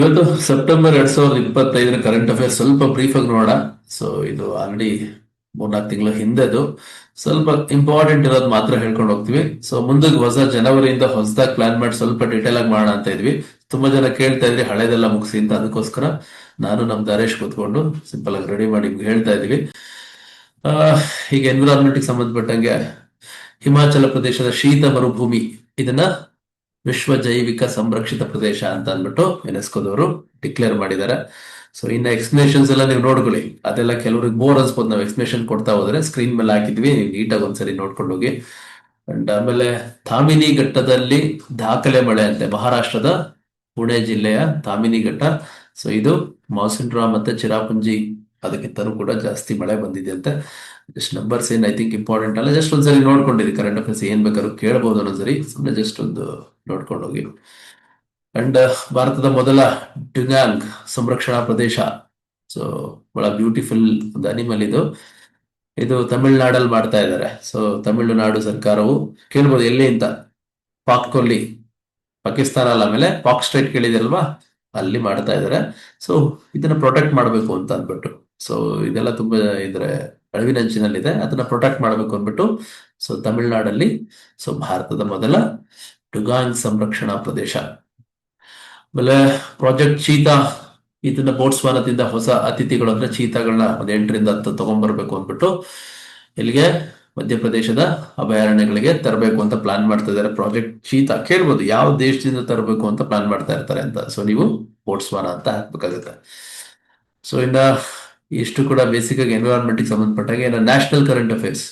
ಇವತ್ತು September 2025 current affairs ಸ್ವಲ್ಪ brief ಆಗಿ ನೋಡೋಣ. ಸೊ ಇದು ಆಲ್ರೆಡಿ 3-4 ತಿಂಗಳ ಹಿಂದೆದು. ಸ್ವಲ್ಪ ಇಂಪಾರ್ಟೆಂಟ್ ಇರೋದು ಮಾತ್ರ ಹೇಳ್ಕೊಂಡು ಹೋಗ್ತೀವಿ. ಸೊ ಮುಂದಕ್ಕೆ ಜನವರಿಯಿಂದ ಹೊಸದಾಗಿ ಪ್ಲಾನ್ ಮಾಡಿ ಸ್ವಲ್ಪ ಡೀಟೇಲ್ ಆಗಿ ಮಾಡೋಣ ಅಂತ ಇದ್ವಿ. ತುಂಬಾ ಜನ ಕೇಳ್ತಾ ಇದ್ರಿ ಹಳೆದೆಲ್ಲ ಮುಗಿಸಿ ಅಂತ, ಅದಕ್ಕೋಸ್ಕರ ನಾನು ನಮ್ ದರೇಶ್ ಕೂತ್ಕೊಂಡು ಸಿಂಪಲ್ ಆಗಿ ರೆಡಿ ಮಾಡಿ ನಿಮ್ಗೆ ಹೇಳ್ತಾ ಇದೀವಿ. ಆ, ಈಗ ಎನ್ವಿರಾನ್ಮೆಂಟ್ ಸಂಬಂಧಪಟ್ಟಂಗೆ ಹಿಮಾಚಲ ಪ್ರದೇಶದ ಶೀತ ಮರುಭೂಮಿ ಇದನ್ನ ವಿಶ್ವ ಜೈವಿಕ ಸಂರಕ್ಷಿತ ಪ್ರದೇಶ ಅಂತ ಅಂದ್ಬಿಟ್ಟು ಯುನೆಸ್ಕೋದವರು ಡಿಕ್ಲೇರ್ ಮಾಡಿದ್ದಾರೆ. ಸೊ ಇನ್ನ ಎಕ್ಸ್ಪ್ಲನೇಷನ್ಸ್ ಎಲ್ಲ ನೀವು ನೋಡ್ಕೊಳ್ಳಿ. ಅದೆಲ್ಲ ಕೆಲವ್ರಿಗೆ ಬೋರ್ ಅನ್ಸ್ಬೋದು, ನಾವು ಎಕ್ಸ್ಪ್ಲನೇಷನ್ ಕೊಡ್ತಾ ಹೋದ್ರೆ. ಸ್ಕ್ರೀನ್ ಮೇಲೆ ಹಾಕಿದ್ವಿ, ನೀವು ನೀಟಾಗಿ ಒಂದ್ಸರಿ ನೋಡ್ಕೊಂಡು ಹೋಗಿ. ಅಂಡ್ ಆಮೇಲೆ ಥಾಮಿನಿ ಘಟ್ಟದಲ್ಲಿ ದಾಖಲೆ ಮಳೆ ಅಂತೆ, ಮಹಾರಾಷ್ಟ್ರದ ಪುಣೆ ಜಿಲ್ಲೆಯ ಥಾಮಿನಿ ಘಟ್ಟ. ಸೊ ಇದು ಮೌಸಿನ್ರಾ ಮತ್ತೆ ಚಿರಾಪುಂಜಿ ಅದಕ್ಕಿಂತನೂ ಕೂಡ ಜಾಸ್ತಿ ಮಳೆ ಬಂದಿದೆ ಅಂತೆ. ಜಸ್ಟ್ ನಂಬರ್ಸ್ ಏನ್ ಐ ಥಿಂಕ್ ಇಂಪಾರ್ಟೆಂಟ್ ಅಲ್ಲ, ಜಸ್ಟ್ ಒಂದ್ಸರಿ ನೋಡ್ಕೊಂಡಿರಿ. ಕರೆಂಟ್ ಅಫೇರ್ಸ್ ಏನ್ ಬೇಕಾದ್ರೂ ಕೇಳಬಹುದು ಒಂದೊಂದ್ಸರಿ, ಸುಮ್ಮನೆ ಜಸ್ಟ್ ಒಂದು ನೋಡ್ಕೊಂಡು ಹೋಗಿ. ಅಂಡ್ ಭಾರತದ ಮೊದಲ ಡುಗಾಂಗ್ ಸಂರಕ್ಷಣಾ ಪ್ರದೇಶ. ಸೊ ಬಹಳ ಬ್ಯೂಟಿಫುಲ್ ಒಂದು ಅನಿಮಲ್ ಇದು. ಇದು ತಮಿಳುನಾಡಲ್ಲಿ ಮಾಡ್ತಾ ಇದ್ದಾರೆ. ಸೊ ತಮಿಳುನಾಡು ಸರ್ಕಾರವು, ಕೇಳ್ಬೋದು ಎಲ್ಲಿ ಅಂತ, ಪಾಕ್ ಕೊಲ್ಲಿ, ಪಾಕಿಸ್ತಾನ ಅಲ್ಲ, ಆಮೇಲೆ ಪಾಕ್ ಸ್ಟೇಟ್ ಕೇಳಿದಿರಲ್ವಾ, ಅಲ್ಲಿ ಮಾಡ್ತಾ ಇದ್ದಾರೆ. ಸೊ ಇದನ್ನ ಪ್ರೊಟೆಕ್ಟ್ ಮಾಡಬೇಕು ಅಂತ ಅಂದ್ಬಿಟ್ಟು. ಸೊ ಇದೆಲ್ಲ ತುಂಬಾ ಇದ್ರೆ ಅಳಿವಿನಂಚಿನಲ್ಲಿದೆ, ಅದನ್ನ ಪ್ರೊಟೆಕ್ಟ್ ಮಾಡಬೇಕು ಅಂದ್ಬಿಟ್ಟು ಸೊ ತಮಿಳುನಾಡಲ್ಲಿ ಸೊ ಭಾರತದ ಮೊದಲ ಡುಗಾಂಗ್ ಸಂರಕ್ಷಣಾ ಪ್ರದೇಶ. ಆಮೇಲೆ ಪ್ರಾಜೆಕ್ಟ್ ಚೀತಾ, ಇದನ್ನ ಬೋಟ್ಸ್ವಾನದಿಂದ ಹೊಸ ಅತಿಥಿಗಳು ಅಂದ್ರೆ ಚೀತಾಗಳನ್ನ 8 ರಿಂದ 10 ತಗೊಂಡ್ಬರ್ಬೇಕು ಅಂದ್ಬಿಟ್ಟು ಇಲ್ಲಿಗೆ ಮಧ್ಯಪ್ರದೇಶದ ಅಭಯಾರಣ್ಯಗಳಿಗೆ ತರಬೇಕು ಅಂತ ಪ್ಲಾನ್ ಮಾಡ್ತಾ ಇದ್ದಾರೆ. ಪ್ರಾಜೆಕ್ಟ್ ಚೀತಾ ಕೇಳ್ಬೋದು ಯಾವ ದೇಶದಿಂದ ತರಬೇಕು ಅಂತ ಪ್ಲಾನ್ ಮಾಡ್ತಾ ಇರ್ತಾರೆ ಅಂತ. ಸೊ ನೀವು ಬೋಟ್ಸ್ವಾನ ಅಂತ ಹಾಕ್ಬೇಕಾಗುತ್ತೆ. ಸೊ ಇನ್ನ ಇಷ್ಟು ಕೂಡ ಬೇಸಿಕ್ ಆಗಿ ಎನ್ವಿರಾನ್ಮೆಂಟ್ ಸಂಬಂಧಪಟ್ಟಾಗ. ಇನ್ನು ನ್ಯಾಷನಲ್ ಕರೆಂಟ್ ಅಫೇರ್ಸ್,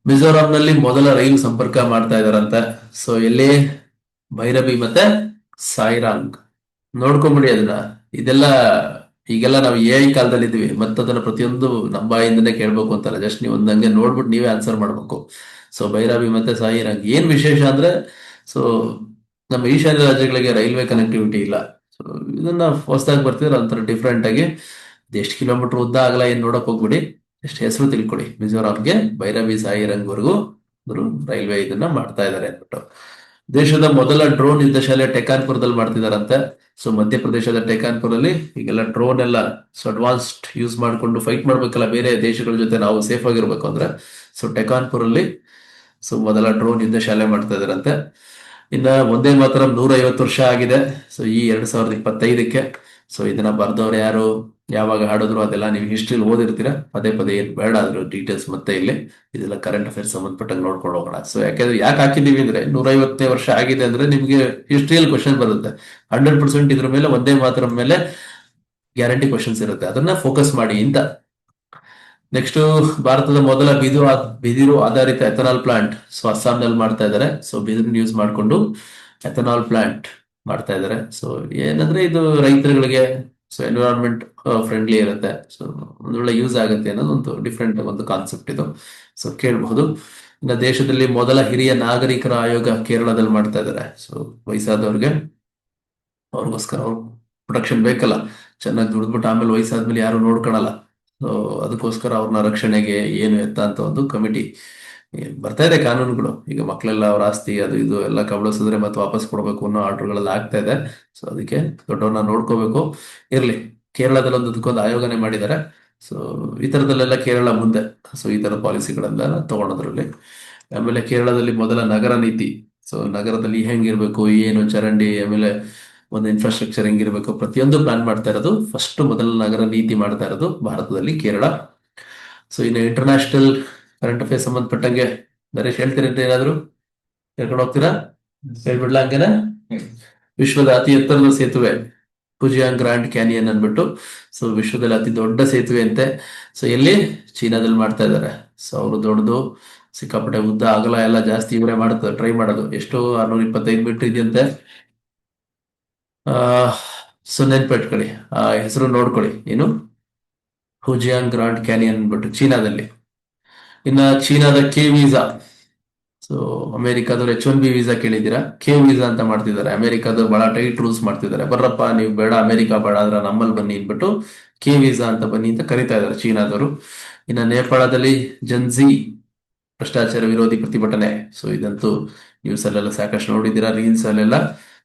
ಮಿಜೋರಾಂನಲ್ಲಿ ಮೊದಲ ರೈಲು ಸಂಪರ್ಕ ಮಾಡ್ತಾ ಇದಾರಂತೆ. ಸೊ ಎಲ್ಲಿ, ಭೈರಬಿ ಮತ್ತೆ ಸಾಯಿರಾಂಗ್. ನೋಡ್ಕೊಂಬಿಡಿ ಅದನ್ನ. ಇದೆಲ್ಲ ಈಗೆಲ್ಲ ನಾವು AI ಕಾಲದಲ್ಲಿ ಇದೀವಿ, ಮತ್ತೆ ಅದನ್ನ ಪ್ರತಿಯೊಂದು ನಮ್ಮ ಬಾಯಿಂದನೇ ಕೇಳ್ಬೇಕು ಅಂತಲ್ಲ, ಜಸ್ಟ್ ನೀವು ಒಂದಂಗೆ ನೋಡ್ಬಿಟ್ಟು ನೀವೇ ಆನ್ಸರ್ ಮಾಡ್ಬೇಕು. ಸೊ ಭೈರಬಿ ಮತ್ತೆ ಸಾಯಿರಾಂಗ್ ಏನ್ ವಿಶೇಷ ಅಂದ್ರೆ, ಸೊ ನಮ್ಮ ಈಶಾನ್ಯ ರಾಜ್ಯಗಳಿಗೆ ರೈಲ್ವೆ ಕನೆಕ್ಟಿವಿಟಿ ಇಲ್ಲ. ಸೊ ಇದನ್ನ ಹೊಸದಾಗಿ ಬರ್ತಿದ್ರೆ ಒಂಥರ ಡಿಫ್ರೆಂಟ್ ಆಗಿ, ಎಷ್ಟು ಕಿಲೋಮೀಟರ್ ಉದ್ದ ಆಗಲ್ಲ ಏನ್ ನೋಡಕ್ ಹೋಗ್ಬಿಡಿ, ಎಷ್ಟು ಹೆಸರು ತಿಳ್ಕೊಡಿ. ಮಿಜೋರಾಂಗೆ ಭೈರಬಿ ಸಾಯಿರಾಂಗ್ ವರೆಗೂ ರೈಲ್ವೆ ಇದನ್ನ ಮಾಡ್ತಾ ಇದ್ದಾರೆ ಅಂದ್ಬಿಟ್ಟು. ದೇಶದ ಮೊದಲ ಡ್ರೋನ್ ಯುದ್ಧ ಶಾಲೆ ಟೆಕಾನ್ಪುರದಲ್ಲಿ ಮಾಡ್ತಿದಾರಂತೆ. ಸೊ ಮಧ್ಯಪ್ರದೇಶದ ಟೆಕಾನ್ಪುರಲ್ಲಿ ಈಗೆಲ್ಲ ಡ್ರೋನ್ ಎಲ್ಲ ಸೊ ಅಡ್ವಾನ್ಸ್ಡ್ ಯೂಸ್ ಮಾಡ್ಕೊಂಡು ಫೈಟ್ ಮಾಡ್ಬೇಕಲ್ಲ ಬೇರೆ ದೇಶಗಳ ಜೊತೆ, ನಾವು ಸೇಫ್ ಆಗಿರ್ಬೇಕು ಅಂದ್ರೆ. ಸೊ ಟೆಕಾನ್ಪುರಲ್ಲಿ ಸೊ ಮೊದಲ ಡ್ರೋನ್ ಯುದ್ಧ ಶಾಲೆ ಮಾಡ್ತಾ ಇದಾರಂತೆ. ಇನ್ನ ಒಂದೇ ಮಾತ್ರ 150 ವರ್ಷ ಆಗಿದೆ. ಸೊ ಈ 2025ಕ್ಕೆ. ಸೊ ಇದನ್ನ ಬರ್ದವ್ರು ಯಾರು, ಯಾವಾಗ ಹಾಡಿದ್ರು, ಅದೆಲ್ಲ ನೀವು ಹಿಸ್ಟ್ರಿಲಿ ಓದಿರ್ತೀರಾ. ಪದೇ ಪದೇ ಏನ್ ಬೇಡ ಅದ್ರ ಡೀಟೇಲ್ಸ್ ಮತ್ತೆ ಇಲ್ಲಿ ಇದೆಲ್ಲ ಕರೆಂಟ್ ಅಫೇರ್ಸ್ ಸಂಬಂಧಪಟ್ಟಂಗೆ ನೋಡ್ಕೊಂಡು ಹೋಗೋಣ. ಸೊ ಯಾಕಂದ್ರೆ ಯಾಕೆ ಹಾಕಿದೀವಿ ಅಂದ್ರೆ, 150ನೇ ವರ್ಷ ಆಗಿದೆ ಅಂದ್ರೆ ನಿಮ್ಗೆ ಹಿಸ್ಟ್ರಿಯಲ್ಲಿ ಕ್ವಶನ್ ಬರುತ್ತೆ. 100% ಇದ್ರ ಮೇಲೆ, ಒಂದೇ ಮಾತ್ರ ಮೇಲೆ ಗ್ಯಾರಂಟಿ ಕ್ವಶನ್ಸ್ ಇರುತ್ತೆ, ಅದನ್ನ ಫೋಕಸ್ ಮಾಡಿ ಅಂತ. ನೆಕ್ಸ್ಟ್, ಭಾರತದ ಮೊದಲ ಬಿದಿರು ಆಧಾರಿತ ಎಥನಾಲ್ ಪ್ಲಾಂಟ್ ಸೊ ಅಸ್ಸಾಂನಲ್ಲಿ ಮಾಡ್ತಾ ಇದ್ದಾರೆ. ಸೊ ಬಿದಿರು ಯೂಸ್ ಮಾಡಿಕೊಂಡು ಎಥನಾಲ್ ಪ್ಲಾಂಟ್ ಮಾಡ್ತಾ ಇದ್ದಾರೆ. ಸೊ ಏನಂದ್ರೆ ಇದು ರೈತರುಗಳಿಗೆ ಸೊ ಎನ್ವಿರಾನ್ಮೆಂಟ್ ಫ್ರೆಂಡ್ಲಿ ಇರುತ್ತೆ. ಸೊ ಒಂದೊಳ್ಳೆ ಯೂಸ್ ಆಗುತ್ತೆ ಅನ್ನೋದು ಒಂದು ಡಿಫ್ರೆಂಟ್ ಒಂದು ಕಾನ್ಸೆಪ್ಟ್ ಇದು. ಸೊ ಕೇಳಬಹುದು. ಇನ್ನು ದೇಶದಲ್ಲಿ ಮೊದಲ ಹಿರಿಯ ನಾಗರಿಕರ ಆಯೋಗ ಕೇರಳದಲ್ಲಿ ಮಾಡ್ತಾ ಇದ್ದಾರೆ. ಸೊ ವಯಸ್ಸಾದವ್ರಿಗೆ, ಅವ್ರಿಗೋಸ್ಕರ ಅವ್ರ ಪ್ರೊಟೆಕ್ಷನ್ ಬೇಕಲ್ಲ, ಚೆನ್ನಾಗಿ ದುಡಿದ್ಬಿಟ್ಟು ಆಮೇಲೆ ವಯಸ್ಸಾದ್ಮೇಲೆ ಯಾರು ನೋಡ್ಕೊಳಲ್ಲ. ಸೊ ಅದಕ್ಕೋಸ್ಕರ ಅವ್ರನ್ನ ರಕ್ಷಣೆಗೆ ಏನು ಎತ್ತ ಅಂತ ಒಂದು ಕಮಿಟಿ ಬರ್ತಾ ಇದೆ. ಕಾನೂನುಗಳು ಈಗ ಮಕ್ಕಳೆಲ್ಲ ಅವ್ರ ಆಸ್ತಿ ಅದು ಇದು ಎಲ್ಲ ಕಬಳಿಸಿದ್ರೆ ಮತ್ತೆ ವಾಪಸ್ ಕೊಡ್ಬೇಕು ಅನ್ನೋ ಆರ್ಡರ್ಗಳೆಲ್ಲ ಆಗ್ತಾ ಇದೆ. ಸೊ ಅದಕ್ಕೆ ದೊಡ್ಡವ್ರನ್ನ ನೋಡ್ಕೋಬೇಕು. ಇರ್ಲಿ, ಕೇರಳದಲ್ಲಿ ಅದಕ್ಕೊಂದು ಆಯೋಗನೆ ಮಾಡಿದ್ದಾರೆ. ಸೊ ಈ ತರದಲ್ಲೆಲ್ಲ ಕೇರಳ ಮುಂದೆ. ಸೊ ಈ ತರ ಪಾಲಿಸಿಗಳೆಲ್ಲ ತಗೊಳೋದ್ರಲ್ಲಿ. ಆಮೇಲೆ ಕೇರಳದಲ್ಲಿ ಮೊದಲ ನಗರ ನೀತಿ. ಸೊ ನಗರದಲ್ಲಿ ಹೆಂಗಿರ್ಬೇಕು, ಏನು ಚರಂಡಿ, ಆಮೇಲೆ ಒಂದು ಇನ್ಫ್ರಾಸ್ಟ್ರಕ್ಚರ್ ಹೆಂಗಿರ್ಬೇಕು, ಪ್ರತಿಯೊಂದು ಪ್ಲಾನ್ ಮಾಡ್ತಾ ಇರೋದು, ಫಸ್ಟ್ ಮೊದಲ ನಗರ ನೀತಿ ಮಾಡ್ತಾ ಇರೋದು ಭಾರತದಲ್ಲಿ ಕೇರಳ. ಸೊ ಇನ್ನು ಇಂಟರ್ನ್ಯಾಷನಲ್ ಕರೆಂಟ್ ಅಫೇರ್ಸ್ ಸಂಬಂಧಪಟ್ಟಂಗೆ ನರೇಶ್ ಹೇಳ್ತೀರಂತ ಏನಾದ್ರು ಹೇಳ್ಕೊಂಡು ಹೋಗ್ತೀರಾ? ಹೇಳ್ಬಿಡ್ಲಾ ಹಂಗೇನ? ವಿಶ್ವದ ಅತಿ ಎತ್ತರದ ಸೇತುವೆ ಫುಜಿಯಾಂಗ್ ಗ್ರ್ಯಾಂಡ್ ಕ್ಯಾನಿಯನ್ ಅನ್ಬಿಟ್ಟು. ಸೊ ವಿಶ್ವದಲ್ಲಿ ಅತಿ ದೊಡ್ಡ ಸೇತುವೆ ಅಂತೆ. ಸೊ ಎಲ್ಲಿ, ಚೀನಾದಲ್ಲಿ ಮಾಡ್ತಾ ಇದ್ದಾರೆ. ಸೊ ಅವರು ದೊಡ್ಡದು, ಸಿಕ್ಕಾಪಟ್ಟೆ ಉದ್ದ ಅಗಲ ಎಲ್ಲ ಜಾಸ್ತಿ ಇವರೇ ಮಾಡ್ತಾರೆ, ಟ್ರೈ ಮಾಡೋದು. ಎಷ್ಟು 625 ಮೀಟರ್ ಇದೆಯಂತೆ. ಸೊ ನೆನ್ಪಿಟ್ಕೊಳ್ಳಿ, ಆ ಹೆಸರು ನೋಡ್ಕೊಳ್ಳಿ, ಏನು, ಫುಜಿಯಾಂಗ್ ಗ್ರಾಂಡ್ ಕ್ಯಾನಿಯನ್ ಅನ್ಬಿಟ್ಟು ಚೀನಾದಲ್ಲಿ. ಇನ್ನ ಚೀನಾದ ಕೆ ವೀಸಾ. ಸೊ ಅಮೆರಿಕಾದವ್ರು H1B ವೀಸಾ ಕೇಳಿದ್ದೀರಾ, ಕೆ ವೀಸಾ ಅಂತ ಮಾಡ್ತಿದ್ದಾರೆ. ಅಮೆರಿಕಾದವ್ರು ಬಹಳ ಟೈಟ್ ರೂಲ್ಸ್ ಮಾಡ್ತಿದ್ದಾರೆ. ಬರ್ರಪ್ಪ ನೀವು ಬೇಡ, ಅಮೆರಿಕ ಬೇಡ ಅಂದ್ರೆ ನಮ್ಮಲ್ಲಿ ಬನ್ನಿ ಅಂದ್ಬಿಟ್ಟು ಕೆ ವೀಸಾ ಅಂತ ಬನ್ನಿ ಅಂತ ಕರಿತಾ ಇದ್ದಾರೆ ಚೀನಾದವರು. ಇನ್ನ ನೇಪಾಳದಲ್ಲಿ ಜನ್ಜಿ ಭ್ರಷ್ಟಾಚಾರ ವಿರೋಧಿ ಪ್ರತಿಭಟನೆ. ಸೊ ಇದಂತೂ ನ್ಯೂಸ್ ಅಲ್ಲೆಲ್ಲ ಸಾಕಷ್ಟು ನೋಡಿದ್ದೀರಾ, ರೀಲ್ಸ್ ಅಲ್ಲೆಲ್ಲ.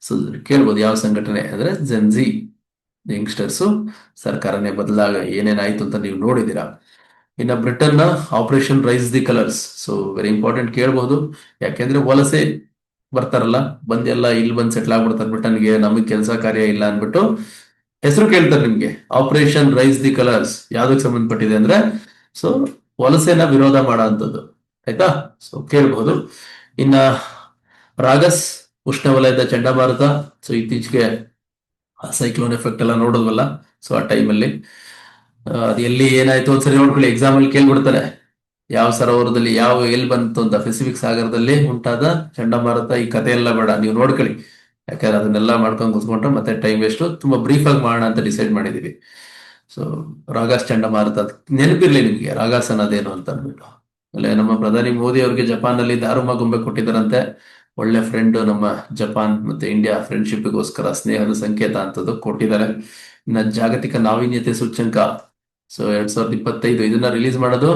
ಸೊ ಕೇಳ್ಬೋದು ಯಾವ ಸಂಘಟನೆ ಅಂದ್ರೆ ಜೆನ್ಜಿ ಯಂಗ್ಸ್ಟರ್ಸು. ಸರ್ಕಾರನೇ ಬದಲಾಗ ಏನೇನಾಯ್ತು ಅಂತ ನೀವು ನೋಡಿದೀರಾ. ಇನ್ನ ಬ್ರಿಟನ್ ನ operation raise the colours. So very important, ಕೇಳ್ಬಹುದು. ಯಾಕೆಂದ್ರೆ ವಲಸೆ ಬರ್ತಾರಲ್ಲ, ಬಂದೆಲ್ಲ ಇಲ್ಲಿ ಬಂದ್ ಸೆಟ್ಲ್ ಆಗ್ಬಿಡ್ತಾರೆ ಬ್ರಿಟನ್ಗೆ, ನಮಗ್ ಕೆಲಸ ಕಾರ್ಯ ಇಲ್ಲ ಅನ್ಬಿಟ್ಟು ಹೆಸರು ಕೇಳ್ತಾರೆ ನಿಮ್ಗೆ. ಆಪರೇಷನ್ ರೈಸ್ ದಿ ಕಲರ್ಸ್ ಯಾವ್ದಕ್ ಸಂಬಂಧಪಟ್ಟಿದೆ ಅಂದ್ರೆ ಸೊ ವಲಸೆನ ವಿರೋಧ ಮಾಡೋ ಅಂಥದ್ದು. ಆಯ್ತಾ? ಸೊ ಕೇಳ್ಬಹುದು. ಇನ್ನ ರಾಗಸ್ ಉಷ್ಣವಲಯದ ಚಂಡಮಾರುತ. ಸೊ ಇತ್ತೀಚೆಗೆ ಸೈಕ್ಲೋನ್ ಎಫೆಕ್ಟ್ ಎಲ್ಲ ನೋಡೋದ್ವಲ್ಲ, ಸೊ ಆ ಟೈಮಲ್ಲಿ ಅದು ಎಲ್ಲಿ ಏನಾಯ್ತು ಒಂದ್ಸರಿ ನೋಡ್ಕೊಳ್ಳಿ. ಎಕ್ಸಾಮ್ ಅಲ್ಲಿ ಕೇಳ್ಬಿಡ್ತಾರೆ ಯಾವ ಸರೋವರದಲ್ಲಿ ಯಾವ ಎಲ್ಲಿ ಬಂತು ಅಂತ. ಪೆಸಿಫಿಕ್ ಸಾಗರದಲ್ಲಿ ಉಂಟಾದ ಚಂಡಮಾರುತ. ಈ ಕಥೆ ಎಲ್ಲ ಬೇಡ, ನೀವು ನೋಡ್ಕೊಳ್ಳಿ. ಯಾಕಂದ್ರೆ ಅದನ್ನೆಲ್ಲ ಮಾಡ್ಕೊಂಡು ಕೂತ್ಕೊಂಡ್ರೆ ಮತ್ತೆ ಟೈಮ್ ವೇಸ್ಟ್. ತುಂಬಾ ಬ್ರೀಫ್ ಆಗಿ ಮಾಡೋಣ ಅಂತ ಡಿಸೈಡ್ ಮಾಡಿದೀವಿ. ಸೊ ರಾಗಾಸ್ ಚಂಡಮಾರುತ ನೆನಪಿರ್ಲಿ ನಿಮ್ಗೆ, ರಾಗಾಸ್ ಅನ್ನೋದೇನು ಅಂತ ಅಂದ್ಬಿಟ್ಟು. ಆಮೇಲೆ ನಮ್ಮ ಪ್ರಧಾನಿ ಮೋದಿ ಅವರಿಗೆ ಜಪಾನ್ ನಲ್ಲಿ ದಾರುಮ ಗೊಂಬೆ ಕೊಟ್ಟಿದ್ದಾರಂತೆ. ಒಳ್ಳೆ ಫ್ರೆಂಡ್ ನಮ್ಮ ಜಪಾನ್ ಮತ್ತೆ ಇಂಡಿಯಾ ಫ್ರೆಂಡ್ಶಿಪ್ಗೋಸ್ಕರ ಸ್ನೇಹದ ಸಂಕೇತ ಅಂತದ್ದು ಕೊಟ್ಟಿದ್ದಾರೆ. ಇನ್ನ ಜಾಗತಿಕ ನಾವೀನ್ಯತೆ ಸೂಚ್ಯಂಕ. ಸೊ 2025 ಇದನ್ನ ರಿಲೀಸ್ ಮಾಡೋದು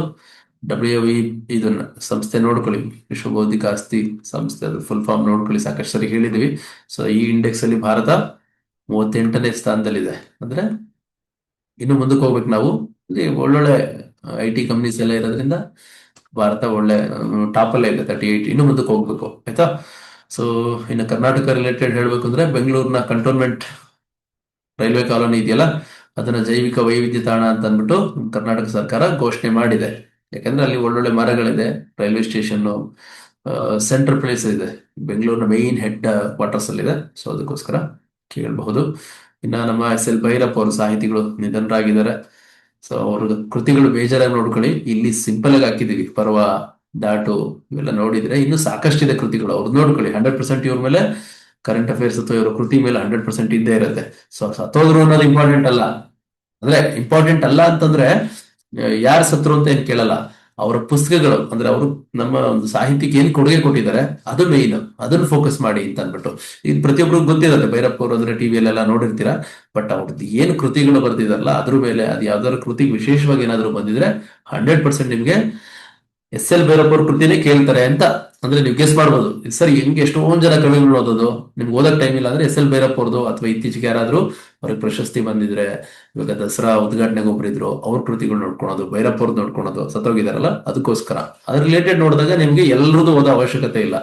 WI ಇದನ್ನ ಸಂಸ್ಥೆ. ನೋಡ್ಕೊಳ್ಳಿ, ವಿಶ್ವ ಬೌದ್ಧಿಕ ಆಸ್ತಿ ಸಂಸ್ಥೆ, ಅದು ಫುಲ್ ಫಾರ್ಮ್ ನೋಡ್ಕೊಳ್ಳಿ, ಸಾಕಷ್ಟು ಸರಿ ಹೇಳಿದೀವಿ. ಸೊ ಈ ಇಂಡೆಕ್ಸ್ ಅಲ್ಲಿ ಭಾರತ 38ನೇ ಸ್ಥಾನದಲ್ಲಿದೆ. ಅಂದ್ರೆ ಇನ್ನು ಮುಂದಕ್ಕೆ ಹೋಗ್ಬೇಕು ನಾವು. ಇಲ್ಲಿ ಒಳ್ಳೊಳ್ಳೆ IT ಕಂಪ್ನೀಸ್ ಎಲ್ಲ ಇರೋದ್ರಿಂದ ಭಾರತ ಒಳ್ಳೆ ಟಾಪ್ ಅಲ್ಲೇ ಇದೆ, 38. ಇನ್ನು ಮುಂದಕ್ಕೆ ಹೋಗ್ಬೇಕು. ಆಯ್ತಾ? ಸೊ ಇನ್ನು ಕರ್ನಾಟಕ ರಿಲೇಟೆಡ್ ಹೇಳ್ಬೇಕು ಅಂದ್ರೆ ಬೆಂಗಳೂರಿನ ಕಂಟೋನ್ಮೆಂಟ್ ರೈಲ್ವೆ ಕಾಲೋನಿ ಇದೆಯಲ್ಲ, ಅದನ್ನ ಜೈವಿಕ ವೈವಿಧ್ಯ ತಾಣ ಅಂತ ಅಂದ್ಬಿಟ್ಟು ಕರ್ನಾಟಕ ಸರ್ಕಾರ ಘೋಷಣೆ ಮಾಡಿದೆ. ಯಾಕಂದ್ರೆ ಅಲ್ಲಿ ಒಳ್ಳೊಳ್ಳೆ ಮರಗಳಿದೆ, ರೈಲ್ವೆ ಸ್ಟೇಷನ್, ಸೆಂಟ್ರಲ್ ಪ್ಲೇಸ್ ಇದೆ, ಬೆಂಗಳೂರಿನ ಮೈನ್ ಹೆಡ್ ಕ್ವಾರ್ಟರ್ಸ್ ಅಲ್ಲಿ ಇದೆ. ಸೊ ಅದಕ್ಕೋಸ್ಕರ ಕೇಳಬಹುದು. ಇನ್ನ ನಮ್ಮ SL ಭೈರಪ್ಪ ಅವರು ಸಾಹಿತಿಗಳು ನಿಧನರಾಗಿದ್ದಾರೆ. ಸೊ ಅವ್ರ ಕೃತಿಗಳು ಬೇಜಾರಾಗಿ ನೋಡ್ಕೊಳ್ಳಿ. ಇಲ್ಲಿ ಸಿಂಪಲ್ ಆಗಿ ಹಾಕಿದೀವಿ, ಪರ್ವ, ದಾಟು ಇವೆಲ್ಲ ನೋಡಿದ್ರೆ ಇನ್ನು ಸಾಕಷ್ಟಿದೆ ಕೃತಿಗಳು. ಅವ್ರು ನೋಡ್ಕೊಳ್ಳಿ. 100% ಇವ್ರ ಮೇಲೆ ಕರೆಂಟ್ ಅಫೇರ್ಸ್ ಅಥವಾ ಇವ್ರ ಕೃತಿ ಮೇಲೆ 100% ಇದ್ದೇ ಇರುತ್ತೆ. ಸೊ ಸತ್ತೋದ್ರು ಅನ್ನೋದು ಇಂಪಾರ್ಟೆಂಟ್ ಅಲ್ಲ. ಅಂದ್ರೆ ಇಂಪಾರ್ಟೆಂಟ್ ಅಲ್ಲ ಅಂತಂದ್ರೆ ಯಾರು ಸತ್ರು ಅಂತ ಏನ್ ಕೇಳಲ್ಲ, ಅವರ ಪುಸ್ತಕಗಳು ಅಂದ್ರೆ ಅವರು ನಮ್ಮ ಒಂದು ಸಾಹಿತ್ಯಕ್ಕೆ ಏನ್ ಕೊಡುಗೆ ಕೊಟ್ಟಿದ್ದಾರೆ ಅದು ಮೇಯ್ನ್, ಅದನ್ನ ಫೋಕಸ್ ಮಾಡಿ ಅಂತ ಅನ್ಬಿಟ್ಟು. ಇದು ಪ್ರತಿಯೊಬ್ಬರಿಗೂ ಗೊತ್ತಿರುತ್ತೆ. ಭೈರಪ್ಪ ಅವರು ಅಂದ್ರೆ ಟಿವಿಯಲ್ಲೆಲ್ಲ ನೋಡಿರ್ತೀರಾ. ಬಟ್ ಅವ್ರದ್ದು ಏನು ಕೃತಿಗಳು ಬರ್ದಿದಾರಲ್ಲ ಅದ್ರ ಮೇಲೆ, ಅದು ಯಾವ್ದಾದ್ರು ಕೃತಿಗೆ ವಿಶೇಷವಾಗಿ ಏನಾದ್ರು ಬಂದಿದ್ರೆ 100% ನಿಮ್ಗೆ SL ಭೈರಪ್ಪ ಅವ್ರ ಕೃತಿನೇ ಕೇಳ್ತಾರೆ ಅಂತ. ಅಂದ್ರೆ ನೀವು ಗೆಸ್ ಮಾಡ್ಬೋದು, ಸರ್ ಹೆಂಗೆ ಎಷ್ಟೊಂದ್ ಜನ ಕವಿಗಳು ಓದೋದು, ನಿಮ್ಗೆ ಓದಕ್ ಟೈಮ್ ಇಲ್ಲ ಅಂದ್ರೆ SL ಭೈರಪ್ಪ ಅವ್ರದ್ದು, ಅಥವಾ ಇತ್ತೀಚೆಗೆ ಯಾರಾದ್ರೂ ಅವ್ರಿಗೆ ಪ್ರಶಸ್ತಿ ಬಂದಿದ್ರೆ, ಇವಾಗ ದಸರಾ ಉದ್ಘಾಟನೆಗೆ ಒಬ್ಬರಿದ್ರು, ಅವ್ರ ಕೃತಿಗಳು ನೋಡ್ಕೊಳೋದು, ಭೈರಪ್ಪ ಅವ್ರದ್ದು ನೋಡ್ಕೊಳೋದು, ಸತ್ತೋಗಿದಾರಲ್ಲ ಅದಕ್ಕೋಸ್ಕರ. ಅದ್ರ ರಿಲೇಟೆಡ್ ನೋಡಿದಾಗ ನಿಮ್ಗೆ ಎಲ್ಲರದ್ದು ಓದೋ ಅವಶ್ಯಕತೆ ಇಲ್ಲ.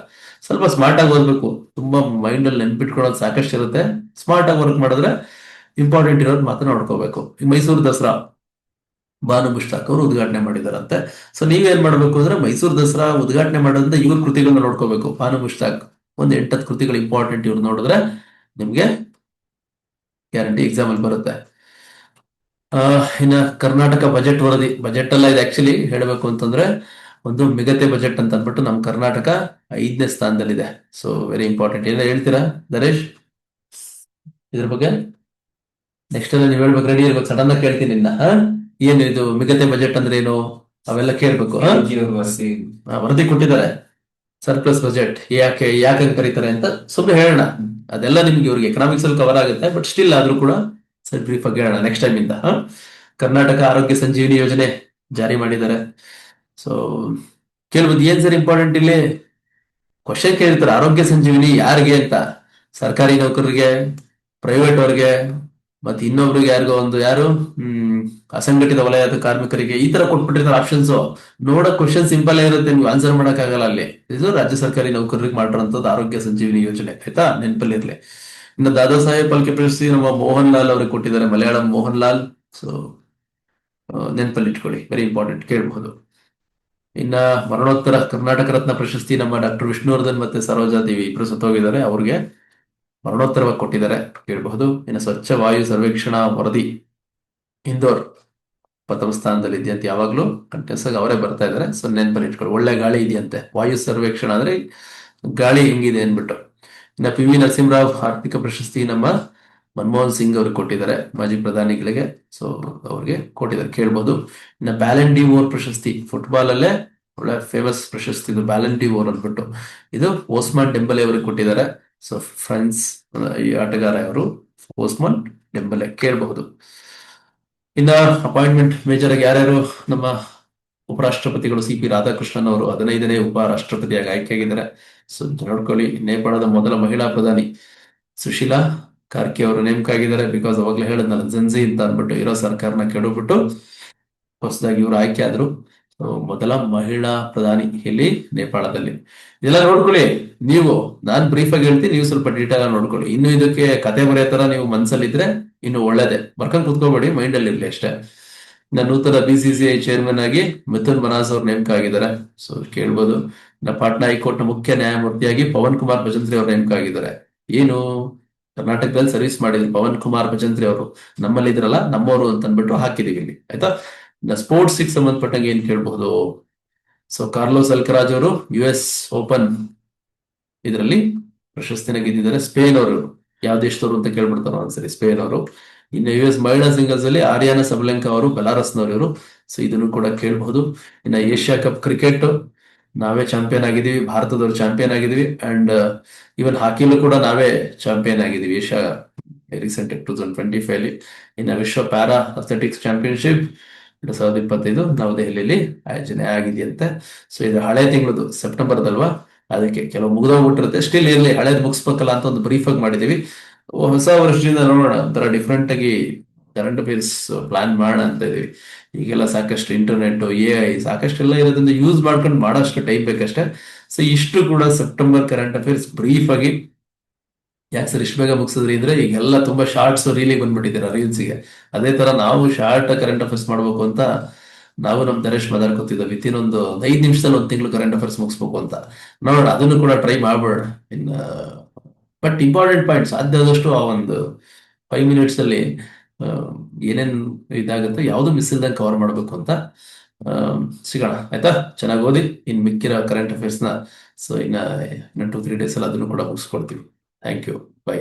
ಸ್ವಲ್ಪ ಸ್ಮಾರ್ಟ್ ಆಗಿ ಓದ್ಬೇಕು. ತುಂಬಾ ಮೈಂಡ್ ಅಲ್ಲಿ ನೆನ್ಪಿಟ್ಕೊಳ್ಳೋದು ಸಾಕಷ್ಟು ಇರುತ್ತೆ. ಸ್ಮಾರ್ಟ್ ಆಗಿ ವರ್ಕ್ ಮಾಡಿದ್ರೆ ಇಂಪಾರ್ಟೆಂಟ್ ಇರೋದು ಮಾತ್ರ ನೋಡ್ಕೋಬೇಕು. ಈ ಮೈಸೂರು ದಸರಾ ಬಾನು ಮುಷ್ತಾಕ್ ಅವರು ಉದ್ಘಾಟನೆ ಮಾಡಿದಾರಂತೆ. ಸೊ ನೀವೇನ್ ಮಾಡ್ಬೇಕು ಅಂದ್ರೆ ಮೈಸೂರು ದಸರಾ ಉದ್ಘಾಟನೆ ಮಾಡೋದ್ರಿಂದ ಇವ್ರ ಕೃತಿಗಳನ್ನ ನೋಡ್ಕೋಬೇಕು. ಬಾನು ಮುಷ್ತಾಕ್ ಒಂದ್ 8-10 ಕೃತಿಗಳು ಇಂಪಾರ್ಟೆಂಟ್ ಇವ್ರು ನೋಡಿದ್ರೆ ನಿಮ್ಗೆ ಗ್ಯಾರಂಟಿ ಎಕ್ಸಾಮ್ ಅಲ್ಲಿ ಬರುತ್ತೆ. ಇನ್ನ ಕರ್ನಾಟಕ ಬಜೆಟ್ ವರದಿ. ಬಜೆಟ್ ಎಲ್ಲ ಇದು ಆಕ್ಚುಲಿ ಹೇಳ್ಬೇಕು ಅಂತಂದ್ರೆ ಒಂದು ಮಿಗತೆ ಬಜೆಟ್ ಅಂತ ಅಂದ್ಬಿಟ್ಟು ನಮ್ ಕರ್ನಾಟಕ 5ನೇ ಸ್ಥಾನದಲ್ಲಿದೆ. So very important. ಏನ ಹೇಳ್ತೀರಾ ನರೇಶ್ ಇದ್ರ ಬಗ್ಗೆ? ನೆಕ್ಸ್ಟ್ ಎಲ್ಲ ನೀವ್ ಹೇಳ್ಬೇಕು, ರೆಡಿ ಇರ್ಬೇಕು. ಸಡನ್ ಆಗಿ ಕೇಳ್ತೀನಿ ನಿನ್ನ. ಏನ್ ಇದು ಮಿಗತೆ ಬಜೆಟ್ ಅಂದ್ರೆ ಏನು ಅವೆಲ್ಲ ಕೇಳ್ಬೇಕು. ವರದಿ ಕೊಟ್ಟಿದ್ದಾರೆ, ಸರ್ಪ್ಲಸ್ ಬಜೆಟ್ ಯಾಕೆ ಯಾಕೆ ಕರೀತಾರೆ ಅಂತ ಸುಮ್ಮನೆ ಹೇಳೋಣ. ಅದೆಲ್ಲ ನಿಮ್ಗೆ ಇವ್ರಿಗೆ ಎಕನಾಮಿಕ್ಸ್ ಅಲ್ಲಿ ಕವರ್ ಆಗುತ್ತೆ. ಬಟ್ ಸ್ಟಿಲ್ ಆದ್ರೂ ಕೂಡ ಸರ್ ಬ್ರೀಫ್ ಆಗಿ ಹೇಳೋಣ ನೆಕ್ಸ್ಟ್ ಟೈಮ್ ಇಂದ. ಕರ್ನಾಟಕ ಆರೋಗ್ಯ ಸಂಜೀವಿನಿ ಯೋಜನೆ ಜಾರಿ ಮಾಡಿದ್ದಾರೆ. ಸೊ ಕೇಳ್ಬೋದು ಏನ್ ಸರ್ ಇಂಪಾರ್ಟೆಂಟ್ ಇಲ್ಲಿ ಕ್ವಶನ್ ಕೇಳ್ತಾರೆ. ಆರೋಗ್ಯ ಸಂಜೀವಿನಿ ಯಾರಿಗೆ ಅಂತ? ಸರ್ಕಾರಿ ನೌಕರರಿಗೆ, ಪ್ರೈವೇಟ್ ಅವ್ರಿಗೆ, ಮತ್ತೆ ಇನ್ನೊಬ್ರಿಗೆ ಯಾರಿಗೋ ಒಂದು ಯಾರು ಅಸಂಘಟಿತ ವಲಯದ ಕಾರ್ಮಿಕರಿಗೆ, ಈ ತರ ಕೊಟ್ಬಿಟ್ಟಿರ್ತಾರೆ ಆಪ್ಷನ್ಸ್. ನೋಡಕ್ ಕ್ವಶನ್ ಸಿಂಪಲ್ ಇರುತ್ತೆ, ನೀವು ಆನ್ಸರ್ ಮಾಡಕ್ ಆಗಲ್ಲ ಅಲ್ಲಿ. ಇದು ರಾಜ್ಯ ಸರ್ಕಾರಿ ನೌಕರರಿಗೆ ಮಾಡಿರೋಂಥದ್ದು ಆರೋಗ್ಯ ಸಂಜೀವಿನಿ ಯೋಜನೆ. ಆಯ್ತಾ? ನೆನಪಲ್ಲಿರ್ಲಿ. ಇನ್ನು ದಾದಾ ಸಾಹೇಬ್ ಫಾಲ್ಕೆ ಪ್ರಶಸ್ತಿ ನಮ್ಮ ಮೋಹನ್ ಲಾಲ್ ಅವ್ರಿಗೆ ಕೊಟ್ಟಿದ್ದಾರೆ, ಮಲಯಾಳಂ ಮೋಹನ್ ಲಾಲ್. ಸೊ ನೆನಪಲ್ಲಿ ಇಟ್ಕೊಳ್ಳಿ, ವೆರಿ ಇಂಪಾರ್ಟೆಂಟ್, ಕೇಳಬಹುದು. ಇನ್ನ ಮರಣೋತ್ತರ ಕರ್ನಾಟಕ ರತ್ನ ಪ್ರಶಸ್ತಿ ನಮ್ಮ ಡಾಕ್ಟರ್ ವಿಷ್ಣುವರ್ಧನ್ ಮತ್ತೆ ಸರೋಜಾ ದೇವಿ ಇಬ್ರು ಸತ್ತೋಗಿದ್ದಾರೆ, ಅವ್ರಿಗೆ ಮರಣೋತ್ತರವಾಗಿ ಕೊಟ್ಟಿದ್ದಾರೆ, ಕೇಳಬಹುದು. ಇನ್ನು ಸ್ವಚ್ಛ ವಾಯು ಸರ್ವೇಕ್ಷಣಾ ವರದಿ ಇಂದೋರ್ ಪ್ರಥಮ ಸ್ಥಾನದಲ್ಲಿ ಇದೆಯಂತೆ. ಯಾವಾಗ್ಲೂ ಕಂಟಿನ್ಯೂಸ್ ಆಗಿ ಅವರೇ ಬರ್ತಾ ಇದಾರೆ. ಸೊ ನೆನಪಲ್ಲಿ ಇಟ್ಕೊಳ್ಳಿ. ಒಳ್ಳೆ ಗಾಳಿ ಇದೆಯಂತೆ. ವಾಯು ಸರ್ವೇಕ್ಷಣಾ ಅಂದ್ರೆ ಗಾಳಿ ಹೆಂಗಿದೆ ಅನ್ಬಿಟ್ಟು. ಇನ್ನ PV ನರಸಿಂಹರಾವ್ ಆರ್ಥಿಕ ಪ್ರಶಸ್ತಿ ನಮ್ಮ ಮನಮೋಹನ್ ಸಿಂಗ್ ಅವ್ರಿಗೆ ಕೊಟ್ಟಿದ್ದಾರೆ, ಮಾಜಿ ಪ್ರಧಾನಿಗಳಿಗೆ. ಸೊ ಅವ್ರಿಗೆ ಕೊಟ್ಟಿದ್ದಾರೆ, ಕೇಳ್ಬೋದು. ಇನ್ನ ಬ್ಯಾಲೆನ್ ಡಿ ಓರ್ ಪ್ರಶಸ್ತಿ ಫುಟ್ಬಾಲ್ ಅಲ್ಲೇ ಒಳ್ಳೆ ಫೇಮಸ್ ಪ್ರಶಸ್ತಿ ಇದು, ಬ್ಯಾಲೆನ್ ಡಿ ಓರ್ ಅಂದ್ಬಿಟ್ಟು. ಇದು ಓಸ್ಮಾನ್ ಡೆಂಬಲೆ ಅವ್ರಿಗೆ ಕೊಟ್ಟಿದ್ದಾರೆ. ಸೊ ಫ್ರಾನ್ಸ್ ಈ ಆಟಗಾರ ಅವರು ಓಸ್ಮಾನ್ ಡೆಂಬಲೆ, ಕೇಳಬಹುದು. ಇನ್ನ ಅಪಾಯಿಂಟ್ಮೆಂಟ್ ಮೇಜರ್ ಆಗಿ ಯಾರ್ಯಾರು ನಮ್ಮ ಉಪರಾಷ್ಟ್ರಪತಿಗಳು? CP ರಾಧಾಕೃಷ್ಣನ್ ಅವರು 15ನೇ ಉಪರಾಷ್ಟ್ರಪತಿಯಾಗಿ ಆಯ್ಕೆಯಾಗಿದ್ದಾರೆ. ಸೊ ನೋಡ್ಕೊಳ್ಳಿ. ನೇಪಾಳದ ಮೊದಲ ಮಹಿಳಾ ಪ್ರಧಾನಿ ಸುಶೀಲಾ ಕಾರ್ಕಿ ಅವರು ನೇಮಕ ಆಗಿದ್ದಾರೆ. ಬಿಕಾಸ್ ಅವಾಗ್ಲೇ ಹೇಳಿದ್ನಲ್ಲ, ಜನ್ಜಿ ಅಂತ ಅಂದ್ಬಿಟ್ಟು ಇರೋ ಸರ್ಕಾರನ ಕೆಡವ್ಬಿಟ್ಟು ಹೊಸದಾಗಿ ಇವರು ಆಯ್ಕೆ ಆದ್ರು. So, ಮೊದಲ ಮಹಿಳಾ ಪ್ರಧಾನಿ ಇಲ್ಲಿ ನೇಪಾಳದಲ್ಲಿ. ಇದೆಲ್ಲ ನೋಡ್ಕೊಳ್ಳಿ ನೀವು. ನಾನ್ ಬ್ರೀಫ್ ಆಗಿ ಹೇಳ್ತೀನಿ, ನೀವು ಸ್ವಲ್ಪ ಡೀಟೇಲ್ ಆಗಿ ನೋಡ್ಕೊಳ್ಳಿ. ಇನ್ನು ಇದಕ್ಕೆ ಕತೆ ಬರೆಯೋ ತರ ನೀವು ಮನ್ಸಲ್ಲಿದ್ರೆ ಇನ್ನು ಒಳ್ಳೇದೇ. ಬರ್ಕೊಂಡ್ ಕುತ್ಕೋಬೇಡಿ, ಮೈಂಡ್ ಅಲ್ಲಿ ಇರ್ಲಿ ಅಷ್ಟೇ. ನೂತನ BCCI ಚೇರ್ಮನ್ ಆಗಿ ಮಿಥುನ್ ಮನಾಸ್ ಅವ್ರು ನೇಮಕ ಆಗಿದ್ದಾರೆ. ಸೊ ಕೇಳ್ಬೋದು. ಪಾಟ್ನಾ ಹೈಕೋರ್ಟ್ ನ ಮುಖ್ಯ ನ್ಯಾಯಮೂರ್ತಿಯಾಗಿ ಪವನ್ ಕುಮಾರ್ ಭಜಂತ್ರಿ ಅವರು ನೇಮಕ ಆಗಿದ್ದಾರೆ. ಏನು, ಕರ್ನಾಟಕದಲ್ಲಿ ಸರ್ವಿಸ್ ಮಾಡಿದ್ರು ಪವನ್ ಕುಮಾರ್ ಭಜಂತ್ರಿ ಅವರು. ನಮ್ಮಲ್ಲಿ ಇದ್ರಲ್ಲ, ನಮ್ಮವರು ಅಂತ ಅಂದ್ಬಿಟ್ಟು ಹಾಕಿದೀವಿ ಇಲ್ಲಿ, ಆಯ್ತಾ. ಸ್ಪೋರ್ಟ್ಸ್ ಸಂಬಂಧಪಟ್ಟಂಗೆ ಏನ್ ಕೇಳಬಹುದು. ಸೊ ಕಾರ್ಲೋಸ್ ಅಲ್ಕರಾಜ್ ಅವರು US ಓಪನ್ ಇದರಲ್ಲಿ ಪ್ರಶಸ್ತಿನ ಗೆದ್ದಿದ್ದಾರೆ. ಸ್ಪೇನ್ ಅವರು, ಯಾವ ದೇಶದವರು ಅಂತ ಕೇಳ್ಬಿಡ್ತಾರೋ ಒಂದ್ಸರಿ, ಸ್ಪೇನ್ ಅವರು. ಇನ್ನು US ಮಹಿಳಾ ಸಿಂಗಲ್ಸ್ ಅಲ್ಲಿ ಆರ್ಯಾನ ಸಬಲೆಂಕಾ ಅವರು ಬೆಲಾರಸ್ನವರು. ಸೊ ಇದನ್ನು ಕೂಡ ಕೇಳಬಹುದು. ಇನ್ನು ಏಷ್ಯಾ ಕಪ್ ಕ್ರಿಕೆಟ್ ನಾವೇ ಚಾಂಪಿಯನ್ ಆಗಿದೀವಿ, ಭಾರತದವರು ಚಾಂಪಿಯನ್ ಆಗಿದೀವಿ. ಅಂಡ್ ಇವನ್ ಹಾಕಿಲೂ ಕೂಡ ನಾವೇ ಚಾಂಪಿಯನ್ ಆಗಿದೀವಿ ಏಷ್ಯಾ ರೀಸೆಂಟ್ 2025 ಅಲ್ಲಿ. ಇನ್ನು ವಿಶ್ವ ಪ್ಯಾರಾ ಅಥ್ಲೆಟಿಕ್ಸ್ ಚಾಂಪಿಯನ್ಶಿಪ್ 2025 ನವದೆಹಲಿಯಲ್ಲಿ ಆಯೋಜನೆ ಆಗಿದೆಯಂತೆ. ಸೊ ಇದು ಹಳೆ ತಿಂಗಳದು, ಸೆಪ್ಟೆಂಬರ್ದಲ್ವಾ, ಅದಕ್ಕೆ ಕೆಲವು ಮುಗ್ದೋಗ್ಬಿಟ್ಟಿರುತ್ತೆ. ಸ್ಟಿಲ್ ಇರ್ಲಿ, ಹಳೇದ್ ಮುಗಿಸ್ಬೇಕಲ್ಲ ಅಂತ ಒಂದು ಬ್ರೀಫ್ ಆಗಿ ಮಾಡಿದೀವಿ. ಹೊಸ ವರ್ಷದಿಂದ ನೋಡೋಣ, ಒಂಥರ ಡಿಫ್ರೆಂಟ್ ಆಗಿ ಕರೆಂಟ್ ಅಫೇರ್ಸ್ ಪ್ಲಾನ್ ಮಾಡೋಣ ಅಂತ ಇದೀವಿ. ಈಗೆಲ್ಲ ಸಾಕಷ್ಟು ಇಂಟರ್ನೆಟ್, AI ಸಾಕಷ್ಟೆಲ್ಲ ಇರೋದ್ರಿಂದ ಯೂಸ್ ಮಾಡ್ಕೊಂಡು ಮಾಡೋಷ್ಟು ಟೈಮ್ ಬೇಕಷ್ಟೇ. ಸೊ ಇಷ್ಟು ಕೂಡ ಸೆಪ್ಟೆಂಬರ್ ಕರೆಂಟ್ ಅಫೇರ್ಸ್ ಬ್ರೀಫ್ ಆಗಿ. ಯಾಕೆ ಸರ್ ಇಷ್ಟು ಬೇಗ ಮುಗಿಸಿದ್ರಿ ಅಂದ್ರೆ, ಈಗೆಲ್ಲ ತುಂಬಾ ಶಾರ್ಟ್ಸ್ ರೀಲಿಗೆ ಬಂದ್ಬಿಟ್ಟಿದ್ದೀರಾ ರೀಲ್ಸ್ಗೆ. ಅದೇ ತರ ನಾವು ಶಾರ್ಟ್ ಕರೆಂಟ್ ಅಫೇರ್ಸ್ ಮಾಡ್ಬೇಕು ಅಂತ ನಾವು ನಮ್ ದರೇಶ್ ಮಾತಾಡ್ಕೊತಿದ್ದ, ವಿತಿನ್ ಒಂದು 5 ನಿಮಿಷದಲ್ಲಿ 1 ತಿಂಗಳು ಕರೆಂಟ್ ಅಫೇರ್ಸ್ ಮುಗಿಸ್ಬೇಕು ಅಂತ. ನೋಡೋಣ, ಅದನ್ನು ಕೂಡ ಟ್ರೈ ಮಾಡ್ಬೋಣ. ಇನ್ನ ಬಟ್ ಇಂಪಾರ್ಟೆಂಟ್ ಪಾಯಿಂಟ್ ಸಾಧ್ಯ ಆದಷ್ಟು ಆ ಒಂದು 5 ಮಿನಿಟ್ಸ್ ಅಲ್ಲಿ ಆ, ಏನೇನ್ ಇದಾಗುತ್ತೆ ಯಾವ್ದು ಮಿಸ್ ಇಲ್ದಂಗೆ ಕವರ್ ಮಾಡ್ಬೇಕು ಅಂತ. ಆ, ಸಿಗೋಣ ಆಯ್ತಾ. ಚೆನ್ನಾಗಿ ಓದಿ. ಇನ್ ಮಿಕ್ಕಿರೋ ಕರೆಂಟ್ ಅಫೇರ್ಸ್ ನ ಸೊ ಇನ್ನ 2-3 ಡೇಸ್ ಅಲ್ಲಿ ಅದನ್ನು ಕೂಡ ಮುಗಿಸ್ಕೊಡ್ತೀವಿ. Thank you. ಬೈ.